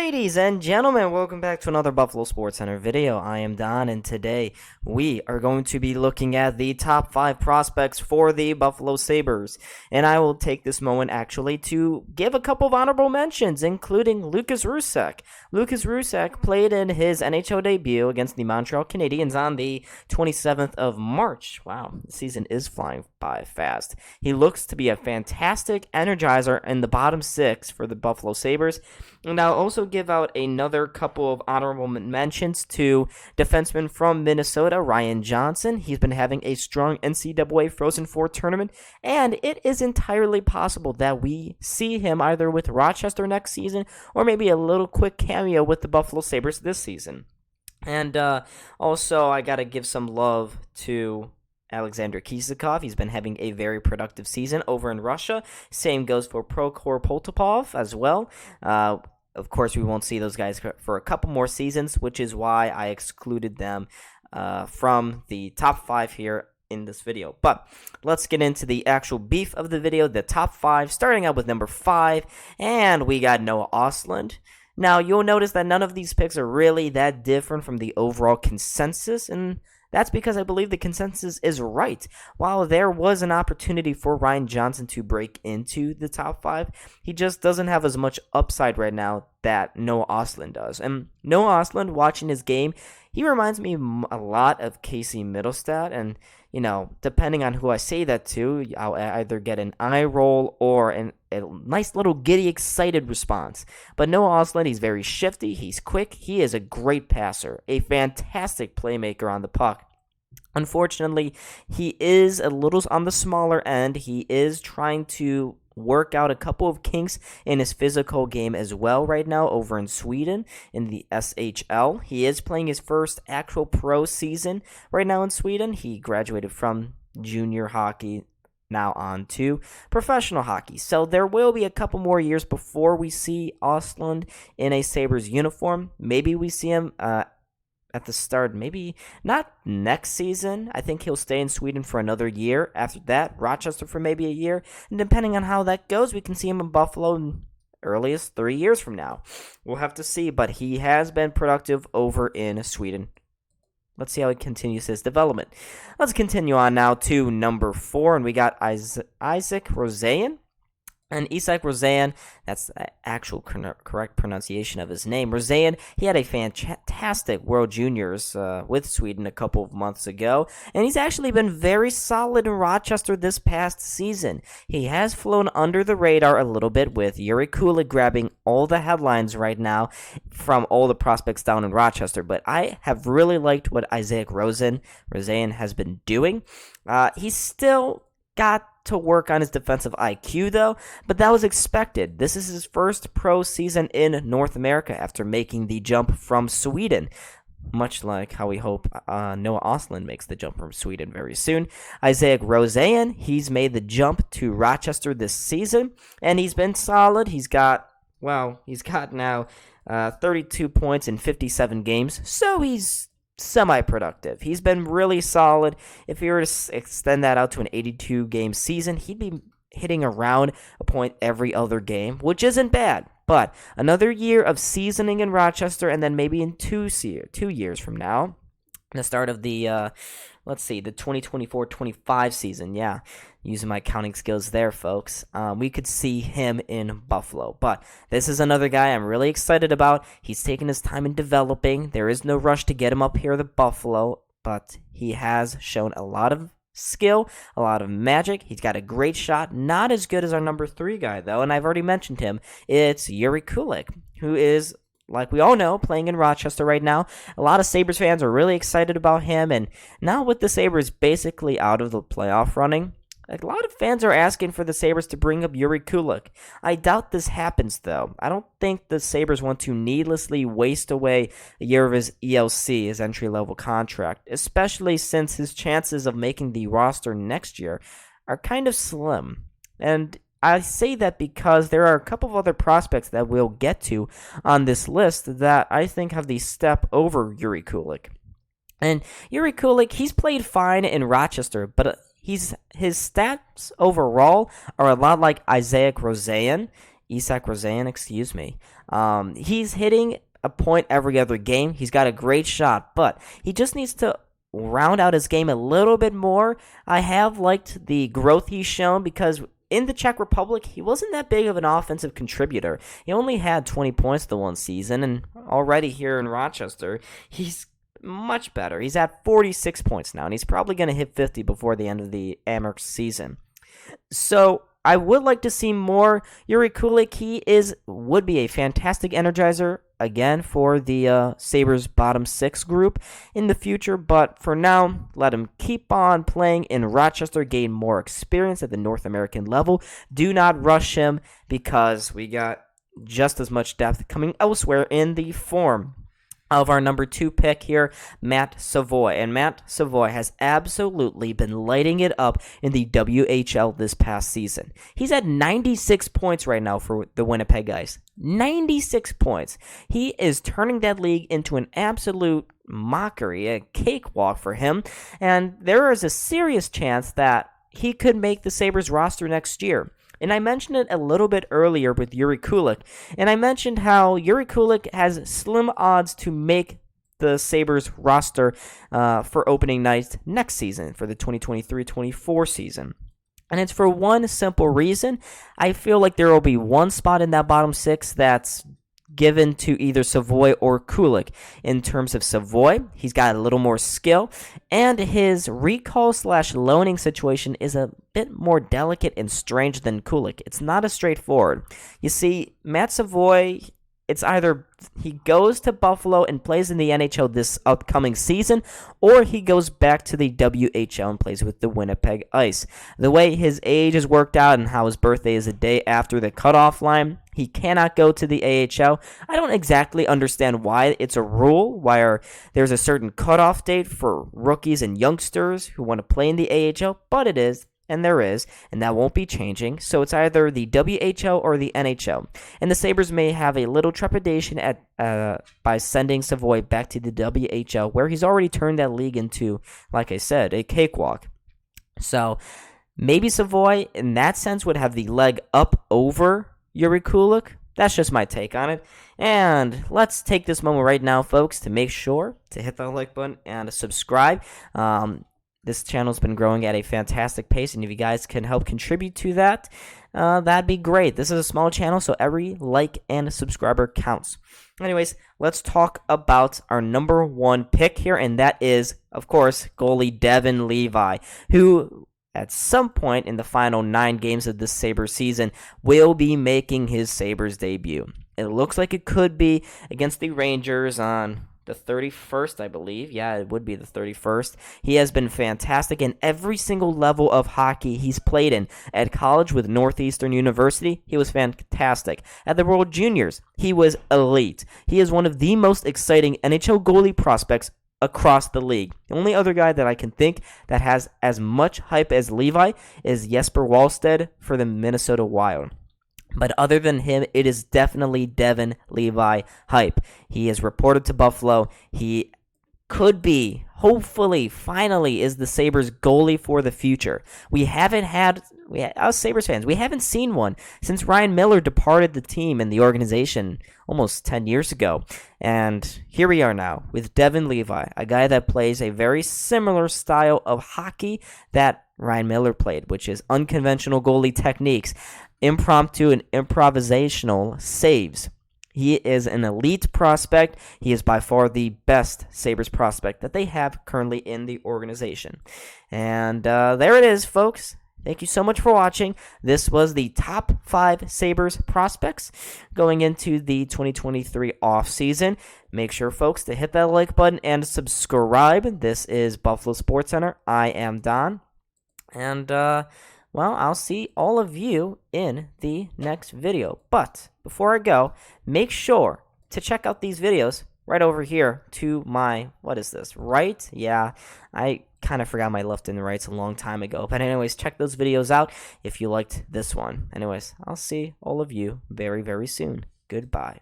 Ladies and gentlemen, welcome back to another Buffalo SportsCenter video. I am Don, and today we are going to be looking at the top 5 prospects for the Buffalo Sabres. And I will take this moment actually to give a couple of honorable mentions, including Lukas Rousek. Lukas Rousek played in his NHL debut against the Montreal Canadiens on the 27th of March. Wow, the season is flying by fast. He looks to be a fantastic energizer in the bottom 6 for the Buffalo Sabres. And I'll also give out another couple of honorable mentions to defenseman from Minnesota, Ryan Johnson. He's been having a strong NCAA Frozen Four tournament, and it is entirely possible that we see him either with Rochester next season or maybe a little quick cameo with the Buffalo Sabres this season. And also, I got to give some love to Alexander Kisakov. He's been having a very productive season over in Russia. Same goes for Prokhor Poltapov as well. Of course, we won't see those guys for a couple more seasons, which is why I excluded them from the top 5 here in this video. But let's get into the actual beef of the video, the top 5, starting out with number 5, and we got Noah Östlund. Now, you'll notice that none of these picks are really that different from the overall consensus, and that's because I believe the consensus is right. While there was an opportunity for Ryan Johnson to break into the top 5, he just doesn't have as much upside right now that Noah Östlund does. And Noah Östlund, watching his game, he reminds me a lot of Casey Middlestat. And, depending on who I say that to, I'll either get an eye roll or a nice little giddy, excited response. But Noah Östlund, he's very shifty, he's quick, he is a great passer, a fantastic playmaker on the puck. Unfortunately, he is a little on the smaller end. He is trying to work out a couple of kinks in his physical game as well right now over in Sweden in the SHL. He is playing his first actual pro season right now in Sweden. He graduated from junior hockey now on to professional hockey. So there will be a couple more years before we see Östlund in a Sabres uniform. Maybe we see him at the start, maybe not next season. I think he'll stay in Sweden for another year. After that, Rochester for maybe a year. And depending on how that goes, we can see him in Buffalo in earliest 3 years from now. We'll have to see, but he has been productive over in Sweden. Let's see how he continues his development. Let's continue on now to number 4, and we got Isak Rosén. And Isak Rosén, that's the actual correct pronunciation of his name. Rosén, he had a fantastic World Juniors with Sweden a couple of months ago, and he's actually been very solid in Rochester this past season. He has flown under the radar a little bit with Jiri Kulich grabbing all the headlines right now from all the prospects down in Rochester, but I have really liked what Isak Rosén has been doing. He's still got to work on his defensive IQ, though, but that was expected. This is his first pro season in North America after making the jump from Sweden, much like how we hope Noah Östlund makes the jump from Sweden very soon. Isak Rosén, he's made the jump to Rochester this season, and he's been solid. He's got now 32 points in 57 games, so he's semi-productive. He's been really solid. If he were to extend that out to an 82-game season, he'd be hitting around a point every other game, which isn't bad. But another year of seasoning in Rochester, and then maybe in 2 years from now, the start of the, the 2024-25 season, using my counting skills there, folks, we could see him in Buffalo. But this is another guy I'm really excited about. He's taken his time in developing. There is no rush to get him up here to Buffalo, but he has shown a lot of skill, a lot of magic. He's got a great shot. Not as good as our number 3 guy, though, and I've already mentioned him. It's Jiri Kulich, who is, like we all know, playing in Rochester right now. A lot of Sabres fans are really excited about him, and now with the Sabres basically out of the playoff running, a lot of fans are asking for the Sabres to bring up Jiri Kulich. I doubt this happens, though. I don't think the Sabres want to needlessly waste away a year of his ELC, his entry-level contract, especially since his chances of making the roster next year are kind of slim. And I say that because there are a couple of other prospects that we'll get to on this list that I think have the step over Jiri Kulich. And Jiri Kulich, he's played fine in Rochester, but his stats overall are a lot like Isak Rosén. Isak Rosén, excuse me. He's hitting a point every other game. He's got a great shot, but he just needs to round out his game a little bit more. I have liked the growth he's shown because in the Czech Republic, he wasn't that big of an offensive contributor. He only had 20 points the one season, and already here in Rochester, he's much better. He's at 46 points now, and he's probably going to hit 50 before the end of the Amerks season. So I would like to see more Jiri Kulich. He would be a fantastic energizer again for the Sabres bottom six group in the future, but for now, let him keep on playing in Rochester, gain more experience at the North American level. Do not rush him because we got just as much depth coming elsewhere in the form of our number 2 pick here, Matt Savoie. And Matt Savoie has absolutely been lighting it up in the WHL this past season. He's at 96 points right now for the Winnipeg Ice. 96 points. He is turning that league into an absolute mockery, a cakewalk for him. And there is a serious chance that he could make the Sabres roster next year. And I mentioned it a little bit earlier with Jiri Kulich. And I mentioned how Jiri Kulich has slim odds to make the Sabres roster for opening night next season, for the 2023-24 season. And it's for one simple reason. I feel like there will be one spot in that bottom six that's given to either Savoie or Kulich. In terms of Savoie, he's got a little more skill, and his recall/loaning situation is a bit more delicate and strange than Kulich. It's not as straightforward. You see, Matt Savoie, it's either he goes to Buffalo and plays in the NHL this upcoming season, or he goes back to the WHL and plays with the Winnipeg Ice. The way his age has worked out and how his birthday is a day after the cutoff line, he cannot go to the AHL. I don't exactly understand why it's a rule, why there's a certain cutoff date for rookies and youngsters who want to play in the AHL, but it is. And there is, and that won't be changing. So it's either the WHL or the NHL. And the Sabres may have a little trepidation by sending Savoie back to the WHL, where he's already turned that league into, like I said, a cakewalk. So maybe Savoie, in that sense, would have the leg up over Jiri Kulich. That's just my take on it. And let's take this moment right now, folks, to make sure to hit that like button and subscribe. This channel's been growing at a fantastic pace, and if you guys can help contribute to that, that'd be great. This is a small channel, so every like and subscriber counts. Anyways, let's talk about our number 1 pick here, and that is, of course, goalie Devon Levi, who at some point in the final 9 games of this Sabres season will be making his Sabres debut. It looks like it could be against the Rangers on the 31st, I believe. Yeah, it would be the 31st. He has been fantastic in every single level of hockey he's played in. At college with Northeastern University, he was fantastic. At the World Juniors, he was elite. He is one of the most exciting NHL goalie prospects across the league. The only other guy that I can think that has as much hype as Levi is Jesper Wallstedt for the Minnesota Wild. But other than him, it is definitely Devon Levi hype. He is reported to Buffalo. He could be, hopefully, finally, is the Sabres goalie for the future. Us Sabres fans, we haven't seen one since Ryan Miller departed the team and the organization almost 10 years ago. And here we are now with Devon Levi, a guy that plays a very similar style of hockey that Ryan Miller played, which is unconventional goalie techniques, impromptu and improvisational saves. He is an elite prospect. He is by far the best Sabres prospect that they have currently in the organization. And there it is, folks. Thank you so much for watching. This was the top 5 Sabres prospects going into the 2023 offseason. Make sure, folks, to hit that like button and subscribe. This is Buffalo SportsCenter. I am Don. And, well, I'll see all of you in the next video. But before I go, make sure to check out these videos right over here to my, what is this, right? Yeah, I kind of forgot my left and rights a long time ago. But anyways, check those videos out if you liked this one. Anyways, I'll see all of you very, very soon. Goodbye.